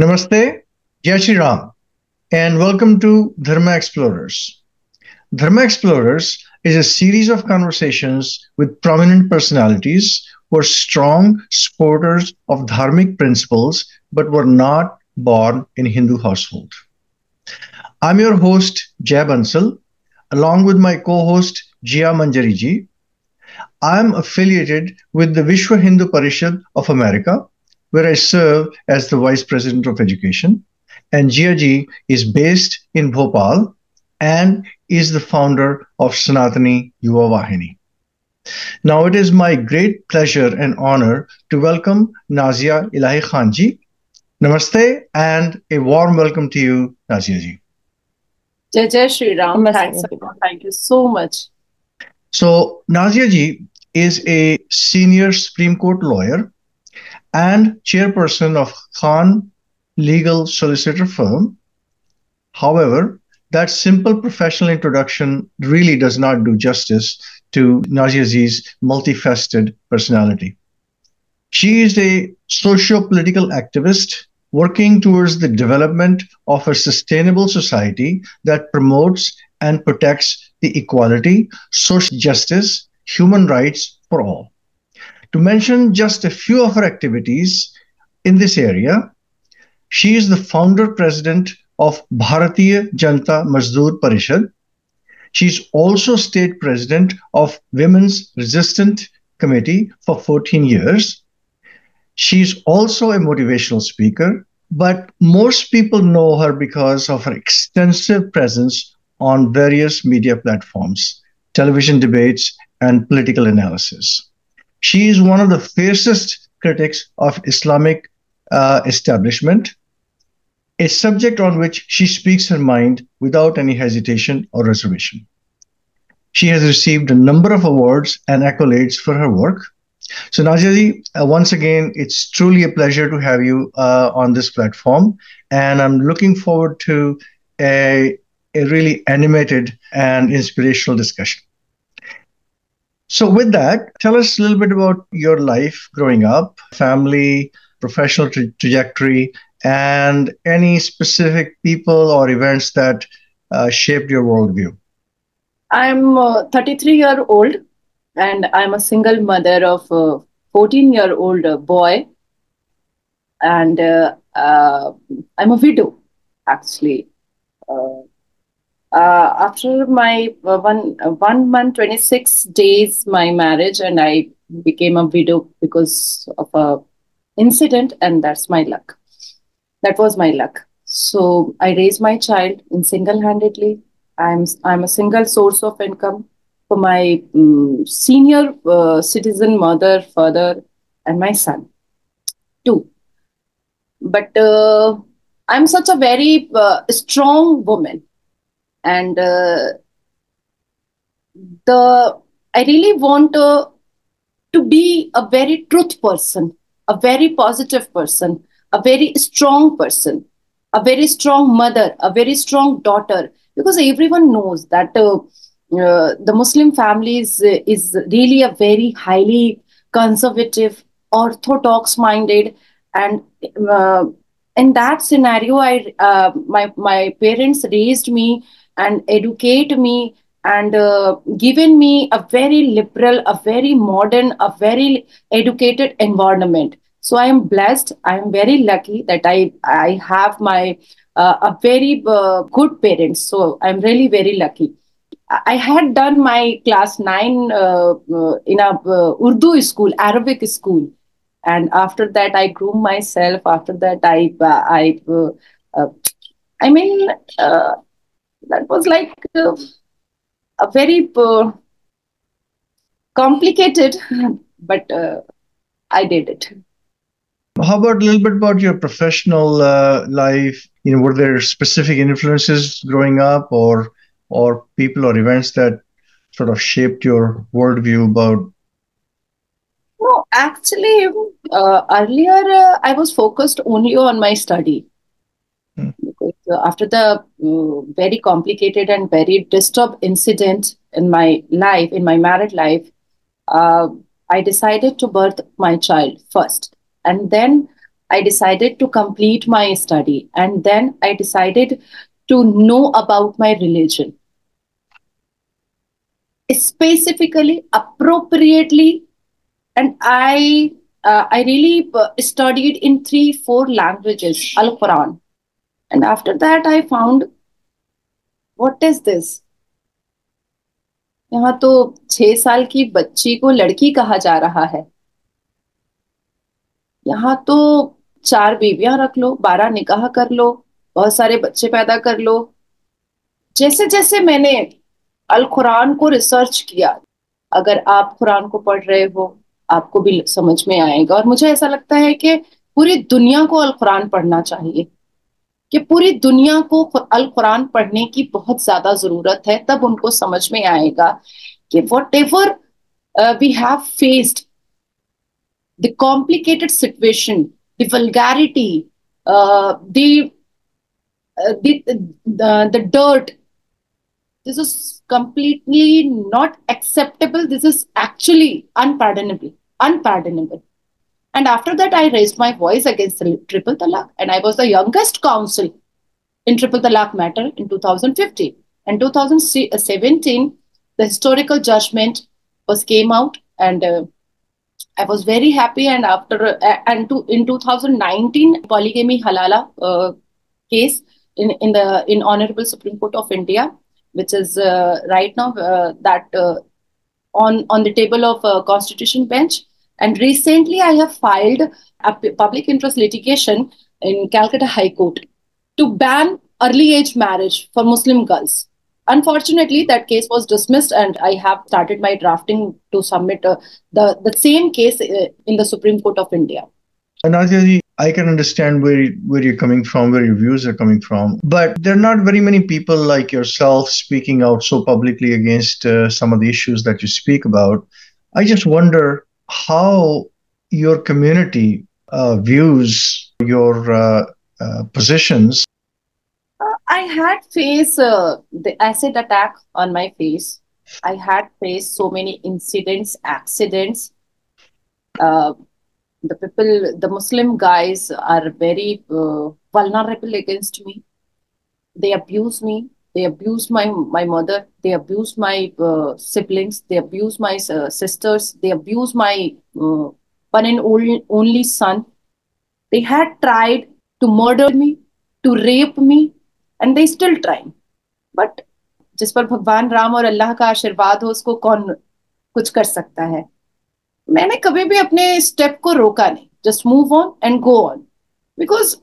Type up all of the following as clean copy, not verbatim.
Namaste, Jai Shri Ram, and welcome to Dharma Explorers. Dharma Explorers is a series of conversations with prominent personalities who are strong supporters of dharmic principles but were not born in Hindu household. I'm your host, Jay Bansal, along with my co-host, Jia Manjari ji. I'm affiliated with the Vishwa Hindu Parishad of America, where I serve as the Vice President of Education. And Jia ji is based in Bhopal and is the founder of Sanatani Yuva Vahini. Now, it is my great pleasure and honor to welcome Nazia Ilahi Khan ji. Namaste and a warm welcome to you, Nazia ji. Jai Shri Ram. Thank you so much. So, Nazia ji is a senior Supreme Court lawyer and chairperson of Khan Legal Solicitor Firm. However, that simple professional introduction really does not do justice to Nazia ji's multifaceted personality. She is a socio-political activist working towards the development of a sustainable society that promotes and protects the equality, social justice, human rights for all. To mention just a few of her activities in this area, she is the founder president of Bharatiya Janata Mazdoor Parishad. She is also state president of Women's Resistance Committee for 14 years. She is also a motivational speaker, but most people know her because of her extensive presence on various media platforms, television debates, and political analysis. She is one of the fiercest critics of Islamic establishment, a subject on which she speaks her mind without any hesitation or reservation. She has received a number of awards and accolades for her work. So Nazia ji, once again, it's truly a pleasure to have you on this platform, and I'm looking forward to a really animated and inspirational discussion. So with that, tell us a little bit about your life growing up, family, professional trajectory, and any specific people or events that shaped your worldview. I'm 33-year-old and I'm a single mother of a 14-year-old boy. And I'm a widow, actually. After my 1 month, 26 days, my marriage, and I became a widow because of a incident, and that's my luck. That was my luck. So I raised my child in single-handedly. I'm a single source of income for my senior citizen mother, father, and my son, too. But I'm such a very strong woman. And I really want to be a very truth person, a very positive person, a very strong person, a very strong mother, a very strong daughter, because everyone knows that the Muslim family is really a very highly conservative, orthodox-minded, and in that scenario, my parents raised me and educate me and given me a very liberal, a very modern, a very educated environment. So I am blessed. I am very lucky that I have my a very good parents. So I'm really very lucky. I had done my class 9 in a Urdu school, Arabic school, and after that I grew myself. After that I mean. That was like a very complicated, but I did it. How about a little bit about your professional life? Were there specific influences growing up, or people or events that sort of shaped your worldview about? No, actually, earlier I was focused only on my study. Because after the very complicated and very disturbed incident in my life, in my married life, I decided to birth my child first. And then I decided to complete my study, and then I decided to know about my religion, specifically, appropriately, and I really studied in 3, 4 languages Al Quran, and after that I found, what is this? यहाँ तो 6 साल की बच्ची को लड़की कहा जा रहा है। यहाँ तो 4 बीवियां रख लो, 12 निकाह कर लो, बहुत सारे बच्चे पैदा कर लो। जैसे जैसे मैंने अल कुरान को रिसर्च किया, अगर आप कुरान को पढ़ रहे हो आपको भी समझ में आएगा, और मुझे ऐसा लगता है कि पूरी दुनिया को अल कुरान पढ़ना चाहिए, कि पूरी दुनिया को अल कुरान पढ़ने की बहुत ज्यादा जरूरत है। तब उनको समझ में आएगा कि whatever we have faced, the complicated situation, the vulgarity, the dirt. This is completely not acceptable. This is actually unpardonable, unpardonable. And after that, I raised my voice against the triple talaq, and I was the youngest counsel in triple talaq matter in 2015. And 2017, the historical judgment was came out, and I was very happy. And in 2019, polygamy halala case in Honorable Supreme Court of India, which is right now that on the table of Constitution bench. And recently, I have filed a public interest litigation in Calcutta High Court to ban early age marriage for Muslim girls. Unfortunately, that case was dismissed, and I have started my drafting to submit the same case in the Supreme Court of India. Nadia ji, I can understand where you're coming from, where your views are coming from, but there are not very many people like yourself speaking out so publicly against some of the issues that you speak about. I just wonder how your community views your positions. I had faced the acid attack on my face. I had faced so many incidents, accidents. The Muslim guys are very vulnerable against me. They abuse me. They abuse my mother. They abuse my siblings. They abuse my sisters. They abuse my one and only son. They had tried to murder me, to rape me, and they still trying. But जिस पर भगवान राम और अल्लाह का आशीर्वाद हो, उसको कौन कुछ कर सकता है। मैंने कभी भी अपने स्टेप को रोका नहीं, just move on and go on, because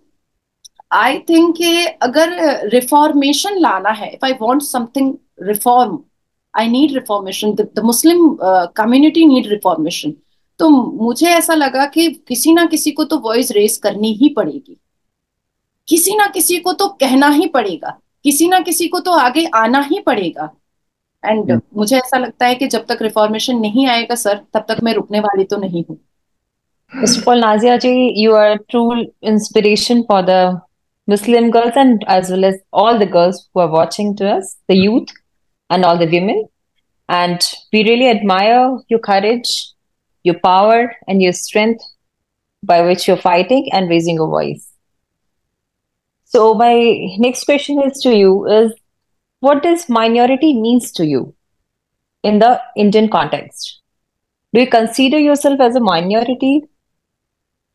I think कि अगर रिफॉर्मेशन लाना है, if I want something reform, I need reformation, the Muslim community need reformation. तो मुझे ऐसा लगा कि किसी ना किसी को तो वॉइस रेस करनी ही पड़ेगी, किसी ना किसी को तो कहना ही पड़ेगा, किसी ना किसी को तो आगे आना ही पड़ेगा। एंड मुझे ऐसा लगता है कि जब तक रिफॉर्मेशन नहीं आएगा सर, तब तक मैं रुकने वाली तो नहीं हूँ। First of all, Nazia ji, you are a true inspiration for the Muslim girls and as well as all the girls who are watching to us, the youth and all the women. And we really admire your courage, your power and your strength by which you're fighting and raising your voice. So my next question is to you is, what does minority means to you in the Indian context? Do you consider yourself as a minority?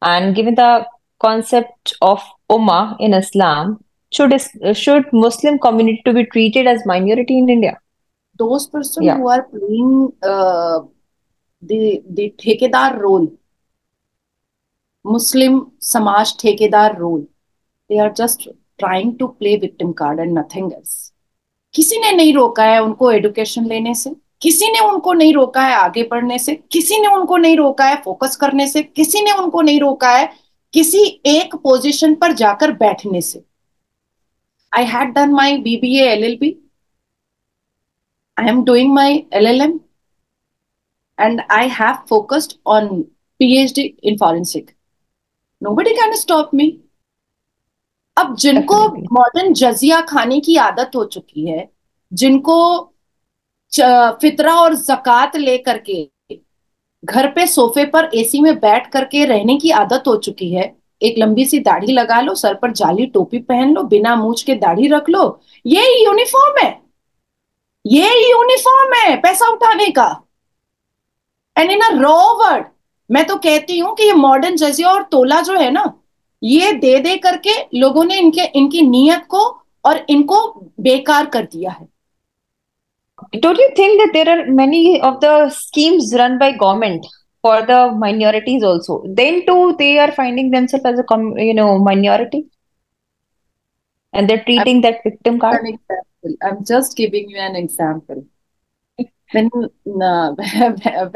And given the concept of Ummah in Islam, should Muslim community to be treated as minority in India? Those persons who are playing the ठेकेदार role, Muslim Samaj ठेकेदार role, they are just trying to play victim card and nothing else. किसी ने नहीं रोका है उनको education लेने से, किसी ने उनको नहीं रोका है आगे बढ़ने से, किसी ने उनको नहीं रोका है फोकस करने से, किसी ने उनको नहीं रोका है किसी एक पोजीशन पर जाकर बैठने से। I had done my BBA LLB. I am doing my LLM and I have focused on PhD in forensic. Nobody can stop me. अब जिनको मॉडर्न जजिया खाने की आदत हो चुकी है, जिनको फितरा और ज़कात लेकर के घर पे सोफे पर एसी में बैठ करके रहने की आदत हो चुकी है, एक लंबी सी दाढ़ी लगा लो, सर पर जाली टोपी पहन लो, बिना मूछ के दाढ़ी रख लो, ये यूनिफॉर्म है, ये यूनिफॉर्म है पैसा उठाने का। And in a raw word, मैं तो कहती हूं कि ये मॉडर्न जजिया और तोला जो है ना, ये दे करके लोगों ने इनकी नीयत को और इनको बेकार कर दिया है। Don't you think that there are many of the schemes run by government for the minorities also? Then too, they are finding themselves as a minority, and they're I'm treating that victim card. an example. I'm just giving you an example. When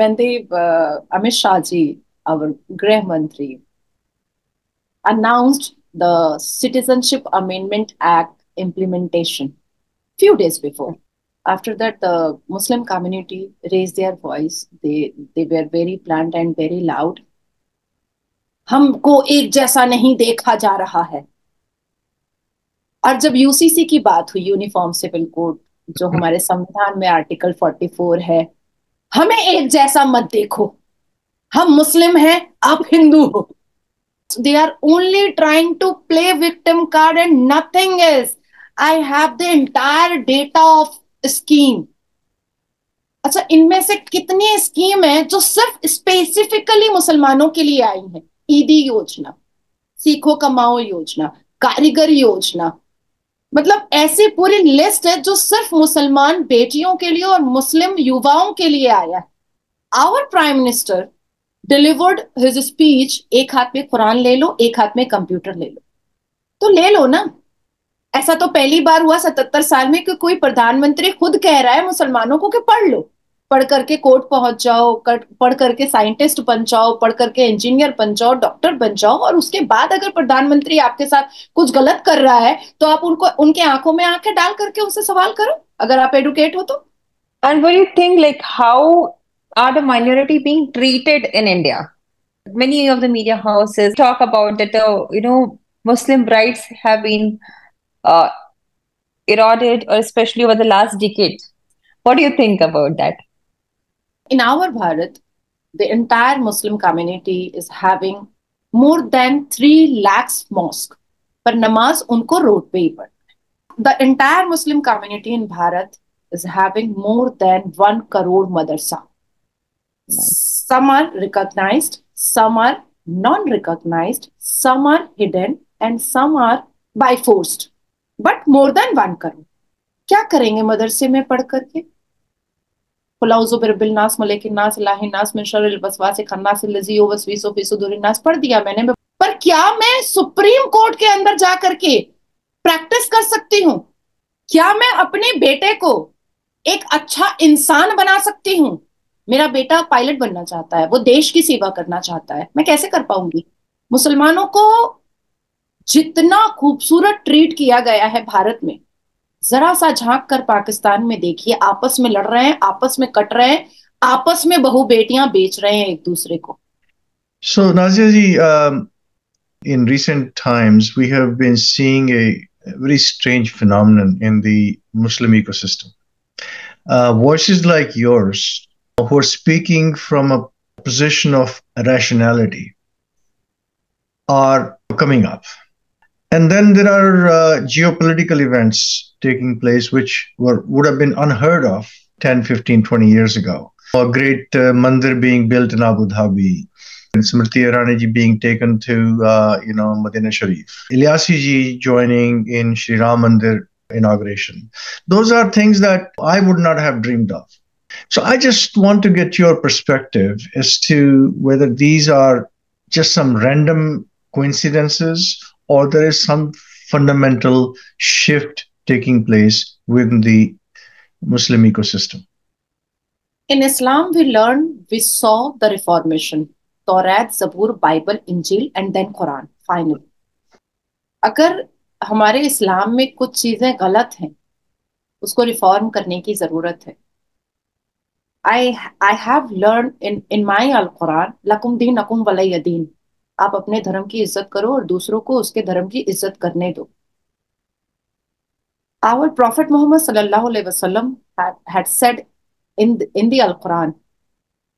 when they Amit Shah ji, our Greh Mantri, announced the Citizenship Amendment Act implementation few days before. After that, the Muslim community raised their voice. They were very blunt and very loud. हमको एक जैसा नहीं देखा जा रहा है। और जब यूसीसी की बात हुई, यूनिफॉर्म सिविल कोड, जो हमारे संविधान में आर्टिकल 44 है, हमें एक जैसा मत देखो, हम मुस्लिम हैं, आप हिंदू हो। They are only trying to play victim card and nothing else. I have the entire data of scheme. अच्छा, इनमें से कितनी स्कीम है जो सिर्फ स्पेसिफिकली मुसलमानों के लिए आई है? ईदी योजना, सीखो कमाओ योजना, कारीगर योजना, मतलब ऐसी पूरी लिस्ट है जो सिर्फ मुसलमान बेटियों के लिए और मुस्लिम युवाओं के लिए आया है। Our prime minister delivered his speech, एक हाथ में कुरान ले लो, एक हाथ में कंप्यूटर ले लो, तो ले लो ना। ऐसा तो पहली बार हुआ 77 साल में कि कोई प्रधानमंत्री खुद कह रहा है मुसलमानों को कि पढ़ लो, पढ़ करके कोर्ट पहुंच जाओ, पढ़ करके साइंटिस्ट बन जाओ, पढ़ करके इंजीनियर बन जाओ, डॉक्टर बन जाओ, और उसके बाद अगर प्रधानमंत्री आपके साथ कुछ गलत कर रहा है तो आप उनको उनके आंखों में आंखें डाल करके उनसे सवाल करो, अगर आप एडुकेट हो तो। And what do you think, like, how are the minority being treated in India? Many of the media houses talk about that, Muslim rights have been uh, eroded, or especially over the last decade. What do you think about that? In our Bharat, the entire Muslim community is having more than 3 lakhs mosque, पर नमाज उनको road पे ही पढ़ना है। The entire Muslim community in Bharat is having more than 1 crore madrasa. Some are recognized, some are non-recognized, some are hidden, and some are by forced. But more than 1 crore. क्या करेंगे मदरसे में पढ़ करके? कुलाउज़ु बिरब्बिल नास, मलिकिन नास, इलाहिन नास, मिन शर्रिल वसवासिल खन्नास, लज़ी युवस्विसु फी सुदूरिन नास पढ़ दिया मैंने। पर क्या मैं सुप्रीम कोर्ट के अंदर जा करके प्रैक्टिस कर सकती हूँ? क्या मैं अपने बेटे को एक अच्छा इंसान बना सकती हूँ? मेरा बेटा पायलट बनना चाहता है, वो देश की सेवा करना चाहता है, मैं कैसे कर पाऊंगी? मुसलमानों को जितना खूबसूरत ट्रीट किया गया है भारत में, जरा सा झांक कर पाकिस्तान में देखिए, आपस में लड़ रहे हैं, आपस में कट रहे हैं, आपस में बहू बेटियां बेच रहे हैं एक दूसरे को। So, Nazia ji, in recent times, we have been seeing a very strange phenomenon in the Muslim ecosystem. Voices like yours, who are speaking from a position of rationality, are coming up. And then there are geopolitical events taking place which would have been unheard of 10, 15, 20 years ago. A great mandir being built in Abu Dhabi, and Smriti Irani ji being taken to, Medina Sharif. Ilyasi ji joining in Shri Ram Mandir inauguration. Those are things that I would not have dreamed of. So I just want to get your perspective as to whether these are just some random coincidences, or there is some fundamental shift taking place within the Muslim ecosystem. In Islam, we saw the reformation. Torah, Zabur, Bible, Injil, and then Quran, finally. अगर हमारे इस्लाम में कुछ चीजें गलत हैं, उसको reform करने की जरूरत है। I have learned in my Al-Quran, lakum deenakum walaya deen. आप अपने धर्म की इज्जत करो और दूसरों को उसके धर्म की इज्जत करने दो। Our Prophet Muhammad sallallahu alaihi wasallam had said in the Al-Quran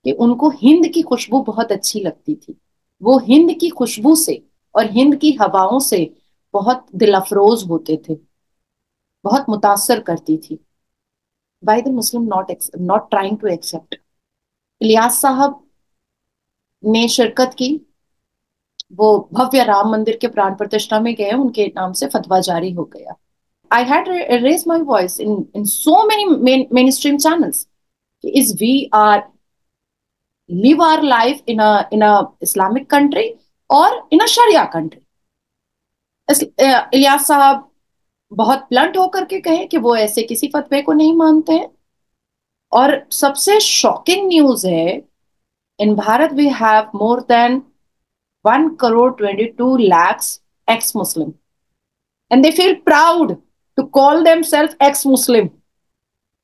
कि उनको हिंद की खुशबू बहुत अच्छी लगती थी। वो हिंद की खुशबू से और हिंद की हवाओं से बहुत दिल अफरोज होते थे, बहुत मुतासर करती थी। Why the Muslim not trying to accept? Ilyas साहब ने शिरकत की, वो भव्य राम मंदिर के प्राण प्रतिष्ठा में गए, उनके नाम से फतवा जारी हो गया। I had raise my voice in so many main stream channels, is we are live our life in a Islamic country or in a Sharia country. Ilyas साहब बहुत ब्लंट होकर के कहे कि वो ऐसे किसी फतवे को नहीं मानते हैं। और सबसे शॉकिंग न्यूज है, in Bharat we have more than 1 crore 22 lakhs ex-Muslim and they feel proud to call themselves ex-Muslim.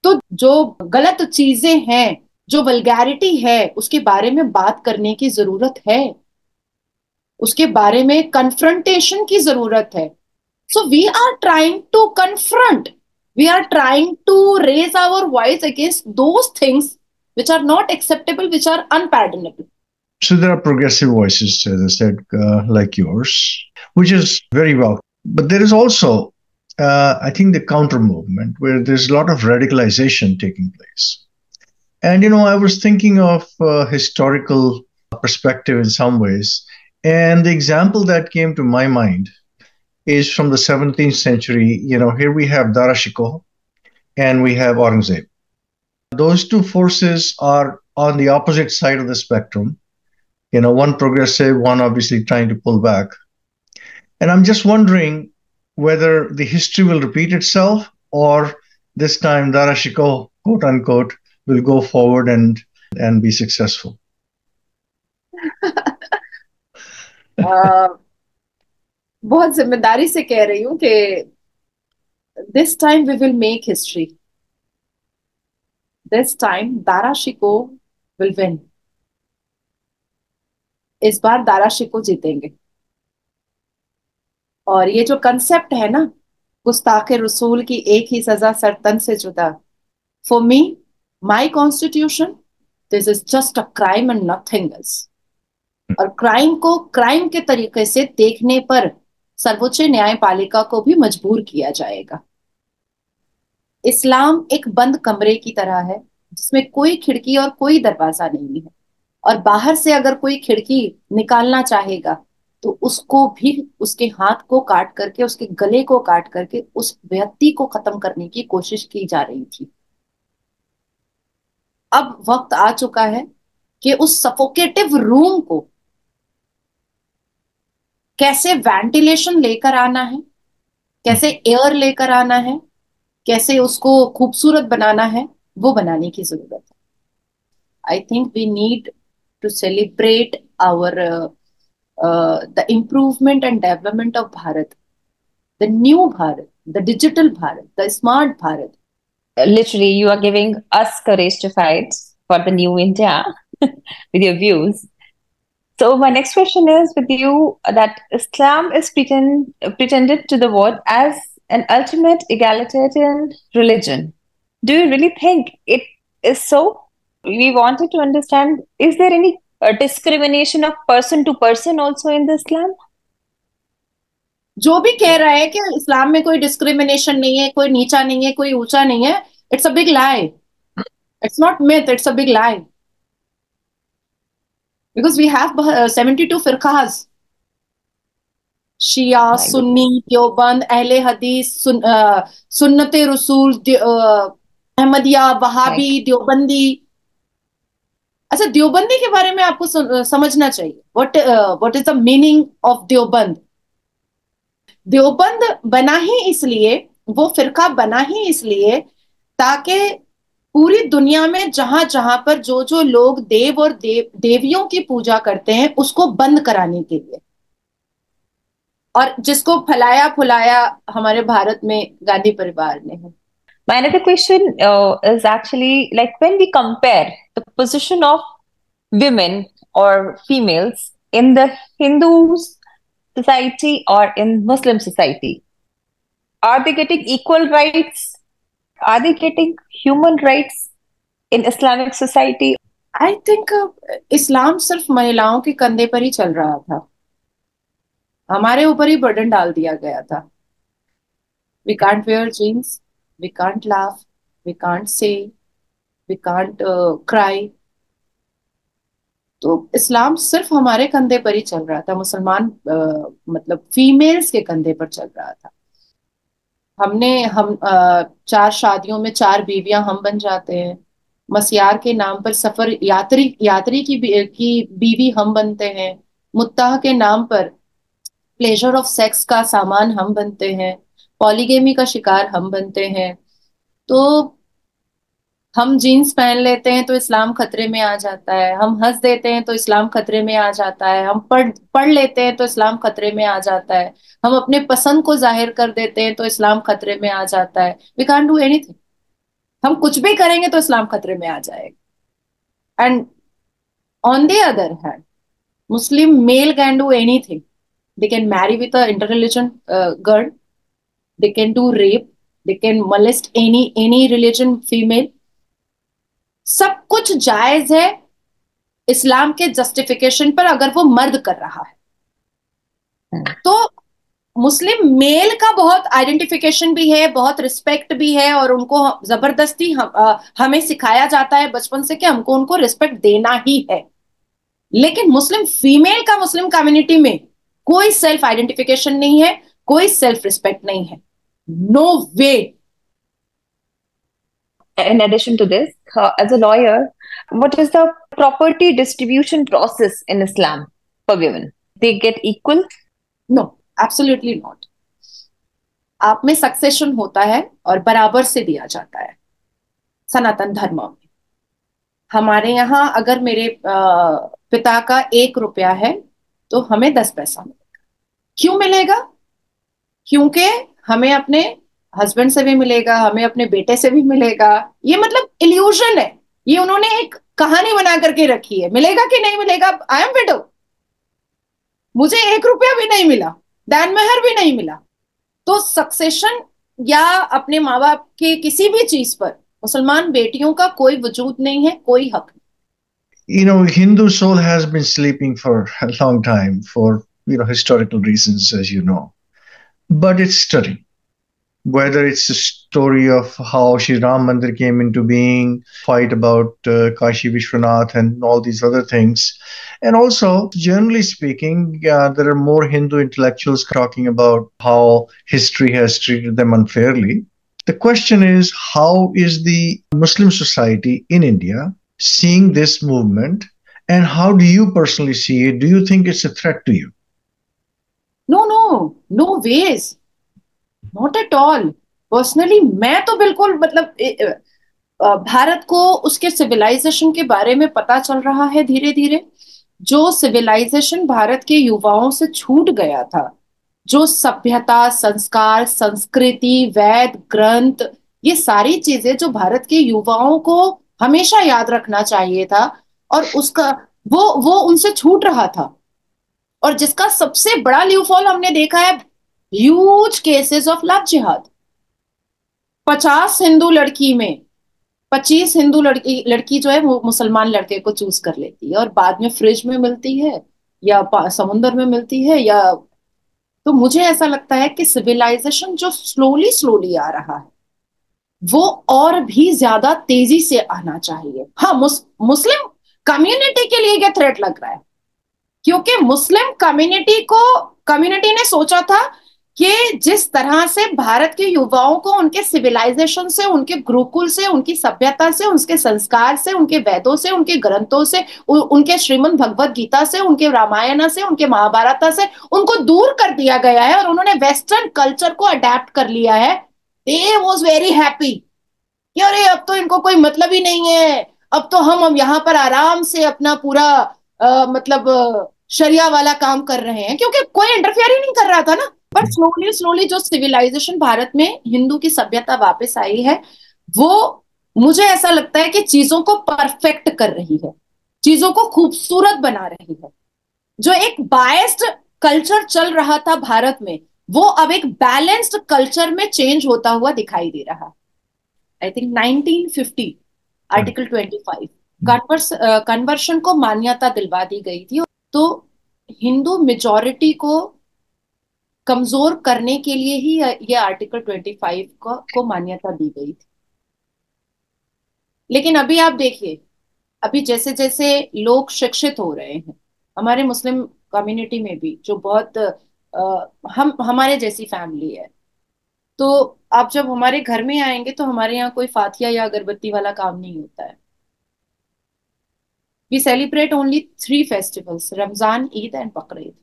तो जो गलत चीजें हैं, जो वल्गैरिटी है, उसके बारे में बात करने की जरूरत है, उसके बारे में कन्फ्रंटेशन की जरूरत है। So we are trying to confront, we are trying to raise our voice against those things which are not acceptable, which are unpardonable. So there are progressive voices, as I said, like yours, which is very welcome. But there is also, I think, the counter movement where there's a lot of radicalization taking place. And, I was thinking of historical perspective in some ways. And the example that came to my mind is from the 17th century. Here we have Dara Shikoh and we have Aurangzeb. Those two forces are on the opposite side of the spectrum. One progressive, one obviously trying to pull back. And I'm just wondering whether the history will repeat itself, or this time Dara Shikoh, quote unquote, will go forward and be successful. बहुत जिम्मेदारी से कह रही हूँ कि this time we will make history. This time Dara Shikoh will win. इस बार दारा शिकोह जीतेंगे। और ये जो कंसेप्ट है ना, गुस्ताखे रसूल की एक ही सजा सरतन से जुदा, for me my constitution, this is just a crime and nothing else. और क्राइम को क्राइम के तरीके से देखने पर सर्वोच्च न्यायपालिका को भी मजबूर किया जाएगा। इस्लाम एक बंद कमरे की तरह है जिसमें कोई खिड़की और कोई दरवाजा नहीं है, और बाहर से अगर कोई खिड़की निकालना चाहेगा तो उसको भी उसके हाथ को काट करके, उसके गले को काट करके उस व्यक्ति को खत्म करने की कोशिश की जा रही थी। अब वक्त आ चुका है कि उस सफोकेटिव रूम को कैसे वेंटिलेशन लेकर आना है, कैसे एयर लेकर आना है, कैसे उसको खूबसूरत बनाना है, वो बनाने की जरूरत है। I think we need to celebrate our the improvement and development of Bharat, the new Bharat, the digital Bharat, the smart Bharat. Literally, you are giving us courage to fight for the new India with your views. So my next question is with you, that Islam is pretended to the world as an ultimate egalitarian religion. Do you really think it is so? We wanted to understand, is there any discrimination of person to person also in the Islam? जो भी कह रहा है कि इस्लाम में कोई discrimination नहीं है, कोई नीचा नहीं है, कोई ऊंचा नहीं है, it's a big lie. It's not myth, it's a big lie. Because we have 72 firqas. शिया, सुन्नी, देवबंद, अहले हदीस, सुन्नते रसूल, अहमदिया, वहाबी, देवबंदी. अच्छा, देवबंदी के बारे में आपको समझना चाहिए. What is the meaning of Deoband? Deoband बना ही इसलिए, वो फिरका बना ही इसलिए ताकि पूरी दुनिया में जहां जहां पर जो जो लोग देव और देवियों की पूजा करते हैं उसको बंद कराने के लिए, और जिसको फैलाया फुलाया हमारे भारत में गांधी परिवार ने है. My another question is actually, like, when we compare the position of women or females in the Hindu society or in Muslim society, are they getting equal rights? Are they getting human rights in Islamic society? I think इस्लाम सिर्फ महिलाओं के कंधे पर ही चल रहा था. हमारे ऊपर ही बर्डन डाल दिया गया था। We can't wear jeans, we can't laugh, we can't say, we can't cry. तो इस्लाम सिर्फ हमारे कंधे पर ही चल रहा था, मुसलमान मतलब फीमेल्स के कंधे पर चल रहा था। हम चार शादियों में चार बीवियां हम बन जाते हैं। मसियार के नाम पर सफर यात्री यात्री की बीवी हम बनते हैं। मुत्ताह के नाम पर प्लेजर ऑफ सेक्स का सामान हम बनते हैं। पॉलीगेमी का शिकार हम बनते हैं। तो हम जीन्स पहन लेते हैं तो इस्लाम खतरे में आ जाता है, हम हंस देते हैं तो इस्लाम खतरे में आ जाता है, हम पढ़ पढ़ लेते हैं तो इस्लाम खतरे में आ जाता है, हम अपने पसंद को जाहिर कर देते हैं तो इस्लाम खतरे में आ जाता है। We can't do anything. हम कुछ भी करेंगे तो इस्लाम खतरे में आ जाएगा। And on the other hand, Muslim mail can do anything. They can marry with a inter religion girl, they can do rape, they can molest any religion female। सब कुछ जायज है इस्लाम के जस्टिफिकेशन पर, अगर वो मर्द कर रहा है तो। मुस्लिम मेल का बहुत आइडेंटिफिकेशन भी है, बहुत रिस्पेक्ट भी है, और उनको जबरदस्ती हमें सिखाया जाता है बचपन से कि हमको उनको रिस्पेक्ट देना ही है। लेकिन मुस्लिम फीमेल का मुस्लिम कम्युनिटी में कोई सेल्फ आइडेंटिफिकेशन नहीं है, कोई सेल्फ रिस्पेक्ट नहीं है। No way. In addition to this, as a lawyer, what is the property distribution process in Islam for women? They get equal? No, absolutely not. आप में succession होता है और बराबर से दिया जाता है सनातन धर्म में। हमारे यहाँ अगर मेरे पिता का 1 रुपया है तो हमें 10 पैसा मिलेगा। क्यों मिलेगा? क्योंकि हमें अपने हस्बैंड से भी मिलेगा, हमें अपने बेटे से भी मिलेगा। ये मतलब इल्यूजन है, ये उन्होंने एक कहानी बना करके रखी है। मिलेगा कि नहीं मिलेगा? आई एम विडो, मुझे 1 रुपया भी नहीं मिला, दान मेहर भी नहीं मिला। तो सक्सेशन या अपने माँ बाप के किसी भी चीज पर मुसलमान बेटियों का कोई वजूद नहीं है, कोई हक नहीं। You know, Hindu soul has been sleeping for a long time for, historical reasons, as you know. But it's stirring. Whether it's a story of how Sri Ram Mandir came into being, fight about Kashi Vishwanath and all these other things. And also, generally speaking, there are more Hindu intellectuals talking about how history has treated them unfairly. The question is, how is the Muslim society in India seeing this movement, and how do you personally see it? Do you think it's a threat to you? No ways, not at all. Personally मैं तो बिल्कुल मतलब भारत को उसके civilisation के बारे में पता चल रहा है धीरे धीरे। जो सिविलाइजेशन भारत के युवाओं से छूट गया था, जो सभ्यता, संस्कार, संस्कृति, वेद, ग्रंथ, ये सारी चीजें जो भारत के युवाओं को हमेशा याद रखना चाहिए था, और उसका वो उनसे छूट रहा था। और जिसका सबसे बड़ा ल्यूफॉल हमने देखा है, ह्यूज केसेस ऑफ लव जिहाद। 50 हिंदू लड़की में 25 हिंदू लड़की जो है वो मुसलमान लड़के को चूज कर लेती है, और बाद में फ्रिज में मिलती है या समुद्र में मिलती है या। तो मुझे ऐसा लगता है कि सिविलाइजेशन जो स्लोली स्लोली आ रहा है वो और भी ज्यादा तेजी से आना चाहिए। हाँ, मुस्लिम कम्युनिटी के लिए ये थ्रेट लग रहा है, क्योंकि मुस्लिम कम्युनिटी ने सोचा था कि जिस तरह से भारत के युवाओं को उनके सिविलाइजेशन से, उनके गुरुकुल से, उनकी सभ्यता से, उनके संस्कार से, उनके वेदों से, उनके ग्रंथों से, उनके श्रीमद् भगवत गीता से, उनके रामायण से, उनके महाभारत से उनको दूर कर दिया गया है, और उन्होंने वेस्टर्न कल्चर को अडेप्ट कर लिया है। दे वाज वेरी हैप्पी कि अरे अब तो इनको कोई मतलब ही नहीं है, अब तो हम यहाँ पर आराम से अपना पूरा मतलब शरिया वाला काम कर रहे हैं, क्योंकि कोई इंटरफेयर ही नहीं कर रहा था ना। पर स्लोली स्लोली जो सिविलाइजेशन भारत में हिंदू की सभ्यता वापस आई है, वो मुझे ऐसा लगता है कि चीजों को परफेक्ट कर रही है, चीजों को खूबसूरत बना रही है। जो एक बायस्ड कल्चर चल रहा था भारत में, वो अब एक बैलेंस्ड कल्चर में चेंज होता हुआ दिखाई दे रहा है। आई थिंक 1950 आर्टिकल 25 कन्वर्शन को मान्यता दिलवा दी गई थी। तो हिंदू मेजॉरिटी को कमजोर करने के लिए ही ये आर्टिकल 25 को मान्यता दी गई थी। लेकिन अभी आप देखिए, अभी जैसे जैसे लोग शिक्षित हो रहे हैं, हमारे मुस्लिम कम्युनिटी में भी जो बहुत हम हमारे जैसी फैमिली है, तो आप जब हमारे घर में आएंगे तो हमारे यहाँ कोई फातिया या अगरबत्ती वाला काम नहीं होता है। We celebrate only 3 festivals: Ramzan, Eid and Bakrid.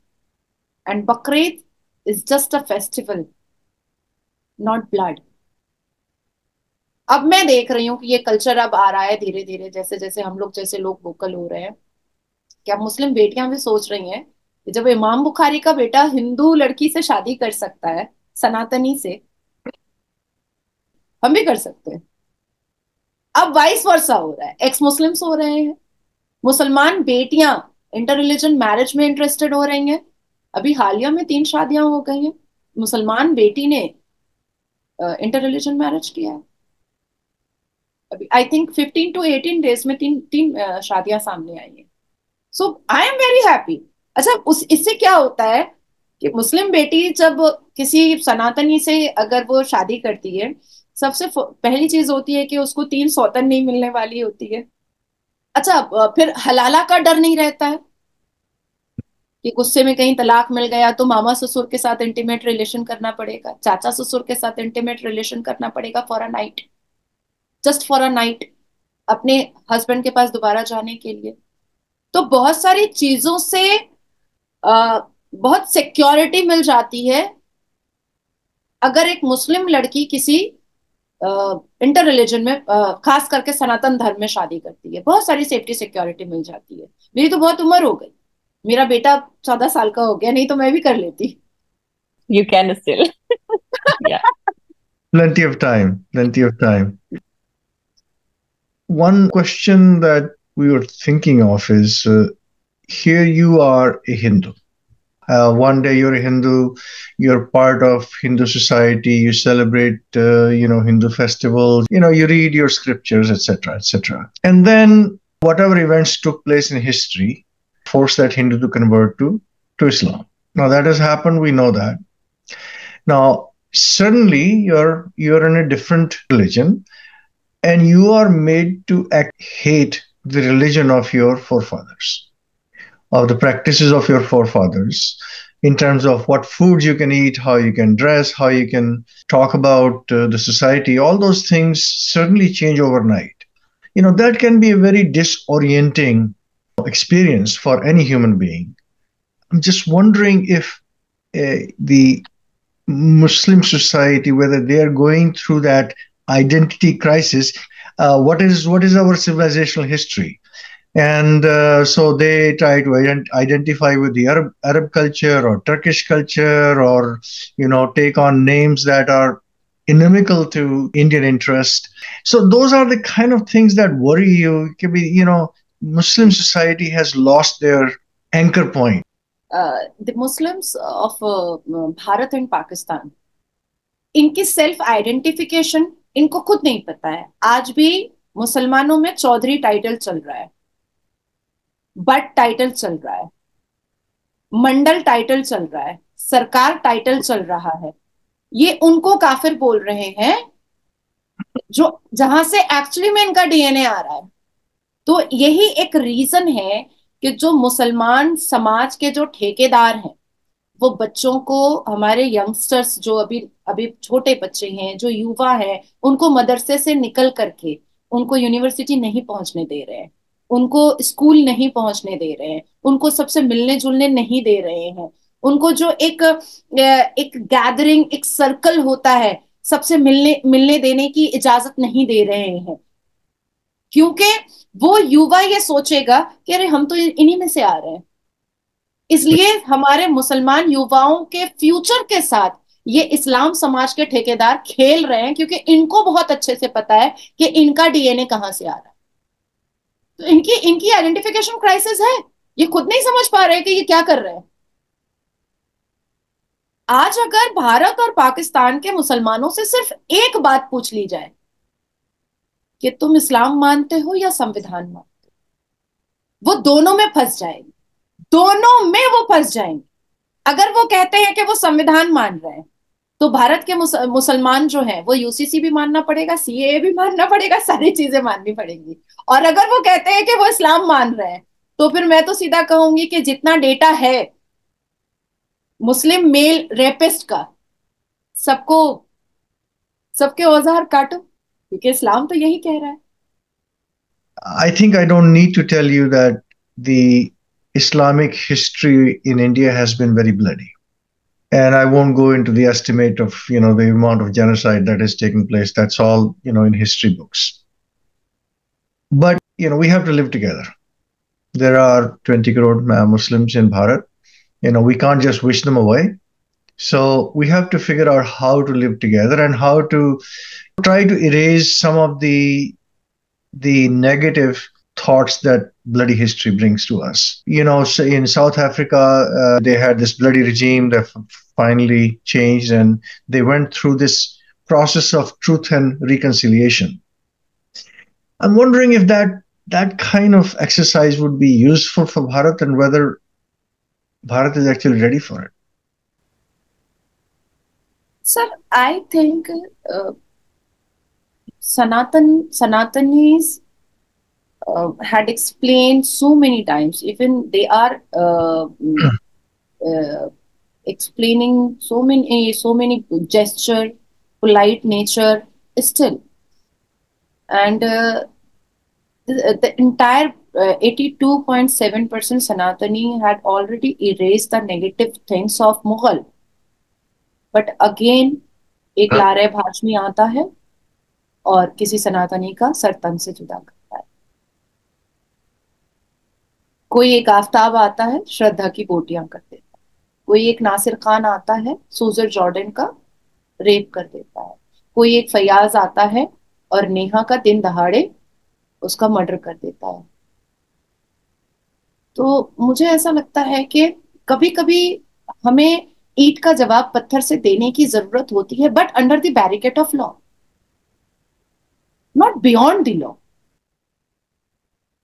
And Bakrid is just a festival, not blood. अब मैं देख रही हूँ कि ये कल्चर अब आ रहा है धीरे धीरे, जैसे जैसे हम लोग जैसे लोग वोकल हो रहे हैं। क्या मुस्लिम बेटियां भी सोच रही हैं कि जब इमाम बुखारी का बेटा हिंदू लड़की से शादी कर सकता है, सनातनी से, हम भी कर सकते हैं। अब वाइस वर्सा हो रहा है, एक्स मुस्लिम्स हो रहे हैं, मुसलमान बेटियां इंटर रिलीजन मैरिज में इंटरेस्टेड हो रही हैं। अभी हालिया में 3 शादियां हो गई हैं, मुसलमान बेटी ने इंटर रिलीजन मैरिज किया है। अभी आई थिंक 15 to 18 days में तीन तीन शादियां सामने आई हैं। सो आई एम वेरी हैप्पी। अच्छा, उस इससे क्या होता है कि मुस्लिम बेटी जब किसी सनातनी से अगर वो शादी करती है, सबसे पहली चीज होती है कि उसको 3 सौतन नहीं मिलने वाली होती है। अच्छा, फिर हलाला का डर नहीं रहता है कि गुस्से में कहीं तलाक मिल गया तो मामा ससुर के साथ इंटीमेट रिलेशन करना पड़ेगा, चाचा ससुर के साथ इंटीमेट रिलेशन करना पड़ेगा for a night, just for a night, अपने हस्बैंड के पास दोबारा जाने के लिए। तो बहुत सारी चीजों से बहुत सिक्योरिटी मिल जाती है अगर एक मुस्लिम लड़की किसी इंटर रिलीजन में, खास करके सनातन धर्म में शादी करती है। बहुत सारी सेफ्टी सिक्योरिटी मिल जाती है। मेरी तो बहुत उम्र हो गई, मेरा बेटा 14 साल का हो गया, नहीं तो मैं भी कर लेती। You can still. Yeah. Plenty of time, plenty of time. One question that we were thinking of is here you are a Hindu. One day you're a Hindu, you're part of Hindu society, you celebrate, Hindu festivals, you read your scriptures, etc., etc. And then whatever events took place in history forced that Hindu to convert to Islam. Now that has happened, we know that. Now, suddenly you're in a different religion and you are made to hate the religion of your forefathers, of the practices of your forefathers, in terms of what foods you can eat, how you can dress, how you can talk about the society. All those things certainly change overnight. That can be a very disorienting experience for any human being. I'm just wondering if the Muslim society, whether they are going through that identity crisis. What is our civilizational history? And so they try to identify with the Arab culture or Turkish culture, or take on names that are inimical to Indian interest. So those are the kind of things that worry you. It can be, Muslim society has lost their anchor point. The Muslims of Bharat and Pakistan, इनकी self identification इनको खुद नहीं पता है। आज भी मुसलमानों में चौधरी टाइटल चल रहा है, बट टाइटल चल रहा है, मंडल टाइटल चल रहा है, सरकार टाइटल चल रहा है। ये उनको काफिर बोल रहे हैं जो जहां से एक्चुअली में इनका डीएनए आ रहा है। तो यही एक रीजन है कि जो मुसलमान समाज के जो ठेकेदार हैं, वो बच्चों को, हमारे यंगस्टर्स जो अभी अभी छोटे बच्चे हैं, जो युवा हैं, उनको मदरसे से निकल करके उनको यूनिवर्सिटी नहीं पहुंचने दे रहे हैं, उनको स्कूल नहीं पहुंचने दे रहे हैं, उनको सबसे मिलने जुलने नहीं दे रहे हैं, उनको जो एक गैदरिंग, एक सर्कल होता है, सबसे मिलने मिलने देने की इजाजत नहीं दे रहे हैं। क्योंकि वो युवा ये सोचेगा कि अरे हम तो इन्हीं में से आ रहे हैं। इसलिए हमारे मुसलमान युवाओं के फ्यूचर के साथ ये इस्लाम समाज के ठेकेदार खेल रहे हैं, क्योंकि इनको बहुत अच्छे से पता है कि इनका डीएनए कहां से आ रहा है। तो इनकी आइडेंटिफिकेशन क्राइसिस है, ये खुद नहीं समझ पा रहे कि ये क्या कर रहे हैं। आज अगर भारत और पाकिस्तान के मुसलमानों से सिर्फ एक बात पूछ ली जाए कि तुम इस्लाम मानते हो या संविधान मानते हो, वो दोनों में फंस जाएंगे, दोनों में वो फंस जाएंगे। अगर वो कहते हैं कि वो संविधान मान रहे हैं, तो भारत के मुसलमान जो हैं वो यूसीसी भी मानना पड़ेगा, सीएए भी मानना पड़ेगा, सारी चीजें माननी पड़ेंगी। और अगर वो कहते हैं कि वो इस्लाम मान रहे हैं, तो फिर मैं तो सीधा कहूंगी कि जितना डेटा है मुस्लिम मेल रेपिस्ट का, सबको सबके औजार काटो, क्योंकि इस्लाम तो यही कह रहा है। I think I don't need to tell you that the Islamic history in India has been very bloody. And I won't go into the estimate of, the amount of genocide that is taking place. That's all, in history books. But, we have to live together. There are 20 crore Muslims in Bharat. We can't just wish them away. So we have to figure out how to live together and how to try to erase some of the negative thoughts that bloody history brings to us. So in South Africa, they had this bloody regime that finally changed, and they went through this process of truth and reconciliation. I'm wondering if that kind of exercise would be useful for Bharat, and whether Bharat is actually ready for it. Sir, I think Sanatanis had explained so many times, even they are explaining so many gesture, polite nature still. And the entire 82.7% Sanatani had already erased the negative things of Mughal. But again, एक लारे भाषमी आता है और किसी सनातनी का sir तन से जुदा करता है। कोई एक आफताब आता है, श्रद्धा की बोटियां कर देता है। कोई एक नासिर खान आता है, सूजर जॉर्डन का रेप कर देता है। कोई एक फयाज आता है और नेहा का दिन दहाड़े उसका मर्डर कर देता है। तो मुझे ऐसा लगता है कि कभी कभी हमें ईंट का जवाब पत्थर से देने की जरूरत होती है, but under the barricade of law, not beyond the law.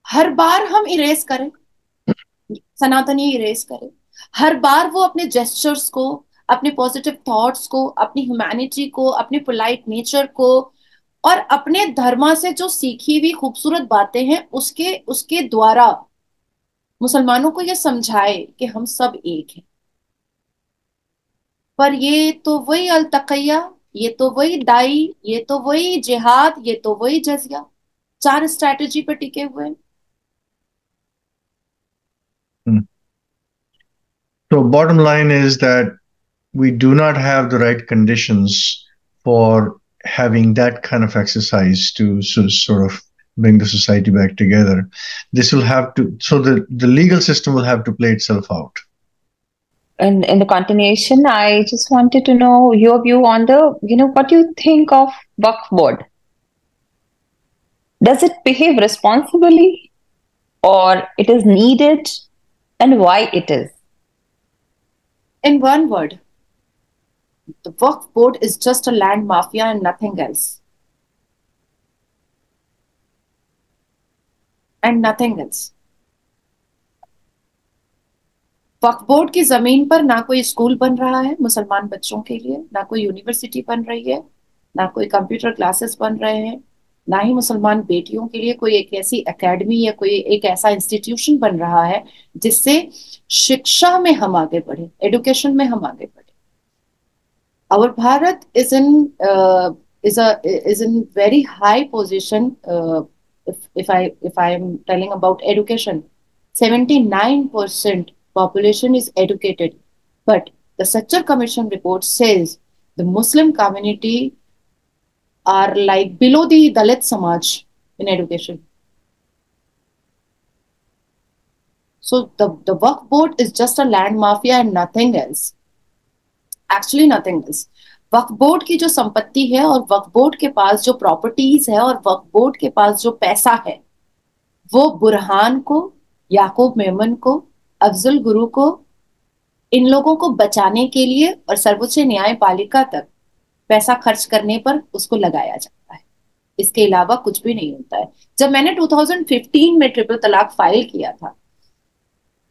हर बार हम इरेज करें, सनातनी इरेज करें, हर बार वो अपने जेस्चर्स को, अपने पॉजिटिव थॉट्स को, अपनी ह्यूमैनिटी को, अपने पोलाइट नेचर को और अपने धर्म से जो सीखी हुई खूबसूरत बातें हैं उसके द्वारा मुसलमानों को यह समझाए कि हम सब एक हैं। पर ये तो वही अलतकैया, ये तो वही दाई, ये तो वही जिहाद, ये तो वही जजिया, 4 स्ट्रैटेजी पर टिके हुए हैं। So bottom line is that we do not have the right conditions for having that kind of exercise to sort of bring the society back together. This will have to, so the legal system will have to play itself out. And in the continuation, I just wanted to know your view on what do you think of Waqf Board? Does it behave responsibly, or it is needed, and why it is? In one word, the Waqf Board is just a land mafia and nothing else. And nothing else. Waqf board की जमीन पर ना कोई school बन रहा है मुसलमान बच्चों के लिए, ना कोई यूनिवर्सिटी बन रही है, ना कोई कंप्यूटर क्लासेस बन रहे हैं, ना ही मुसलमान बेटियों के लिए कोई एक ऐसी एकेडमी या कोई एक ऐसा इंस्टीट्यूशन बन रहा है जिससे शिक्षा में हम आगे बढ़े, एजुकेशन में हम आगे बढ़े। Our Bharat is in very high position. If I am telling about education, 79% population is educated, but the Sachar Commission report says the Muslim community are like below the Dalit Samaj in education. So the Waqf Board is just a land mafia and nothing else. Actually nothing else. Waqf board की जो संपत्ति है और वक्फ board के पास जो properties है और वक्फ board के पास जो पैसा है, वो बुरहान को, याकूब मेमन को, अफजल गुरु को, इन लोगों को बचाने के लिए और सर्वोच्च न्यायपालिका तक पैसा खर्च करने पर उसको लगाया जाता है। इसके अलावा कुछ भी नहीं होता है। जब मैंने 2015 में ट्रिपल तलाक फाइल किया था,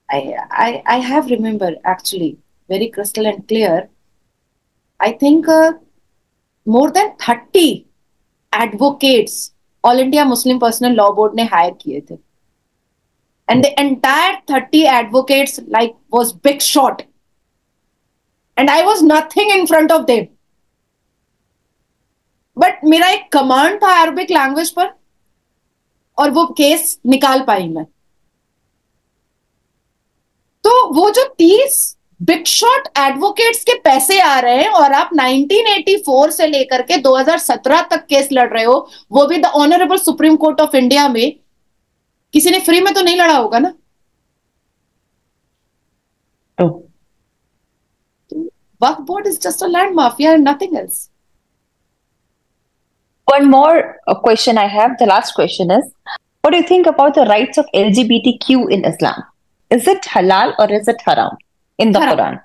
I have remember actually very crystal and clear. I think more than 30 advocates All India Muslim Personal Law Board ने hire किए थे. And the entire 30 advocates like was big shot. And I was nothing in front of them. But मेरा एक command था Arabic language पर और वो case निकाल पाई मैं. तो वो जो 30 बिग शॉट एडवोकेट्स के पैसे आ रहे हैं और आप 1984 से लेकर के 2017 तक केस लड़ रहे हो, वो भी the honourable supreme court of India में, किसी ने फ्री में तो नहीं लड़ा होगा ना. Waqf board is just a land mafia and nothing else. One more question I have, the last question is, what do you think about the rights of LGBTQ in Islam? Is it halal or is it haram in the Haram. Quran?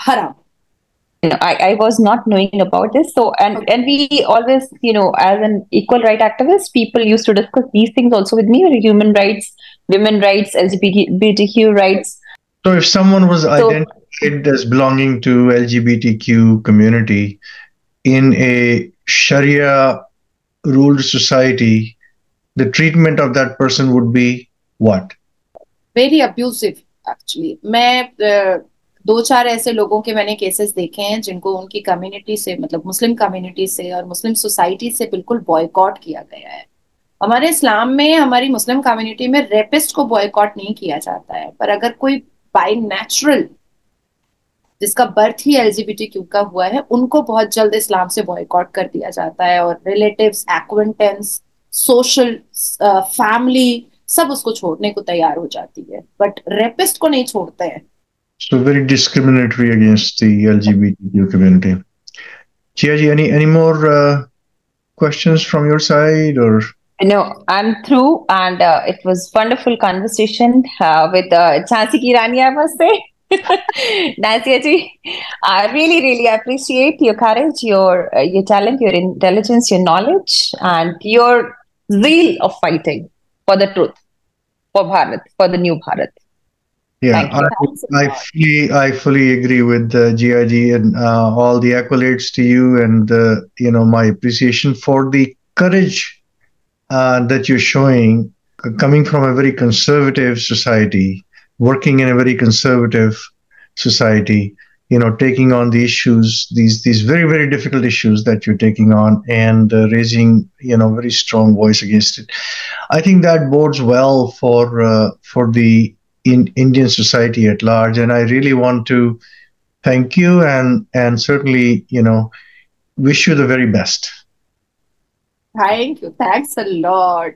Haram. I was not knowing about this. So, and we always, as an equal right activist, people used to discuss these things also with me, human rights, women rights, LGBTQ rights. So if someone was identified as belonging to LGBTQ community in a Sharia ruled society, the treatment of that person would be what? Very abusive, actually. मैं 2-4 ऐसे लोगों के मैंने cases देखे हैं जिनको उनकी community से, मतलब मुस्लिम कम्युनिटी से और मुस्लिम सोसाइटी से बिल्कुल बॉयकॉट किया गया है. हमारे इस्लाम में, हमारी मुस्लिम कम्युनिटी में रेपिस्ट को बॉयकॉट नहीं किया जाता है, पर अगर कोई बाय नेचुरल जिसका बर्थ ही LGBTQ का हुआ है, उनको बहुत जल्द इस्लाम से बॉयकॉट कर दिया जाता है और रिलेटिव्स, एक्वेंटेंस, सोशल, फैमिली सब उसको छोड़ने को तैयार हो जाती है, बट रेपिस्ट को नहीं छोड़ते हैं. So very discriminatory against the LGBTQ community. Chia ji, any more questions from your side or? No, I'm through, and it was wonderful conversation with Jhansi Ki Rani, I must say. Nazia ji, I really appreciate your courage, your talent, your intelligence, your knowledge, and your zeal of fighting for the truth, for Bharat, for the new Bharat. Yeah, I fully agree with Jia ji, and all the accolades to you, and my appreciation for the courage that you're showing, coming from a very conservative society, working in a very conservative society, taking on the issues, these very difficult issues that you're taking on, and raising very strong voice against it. I think that bodes well for the Indian society at large, and I really want to thank you and certainly wish you the very best. Thank you. Thanks a lot.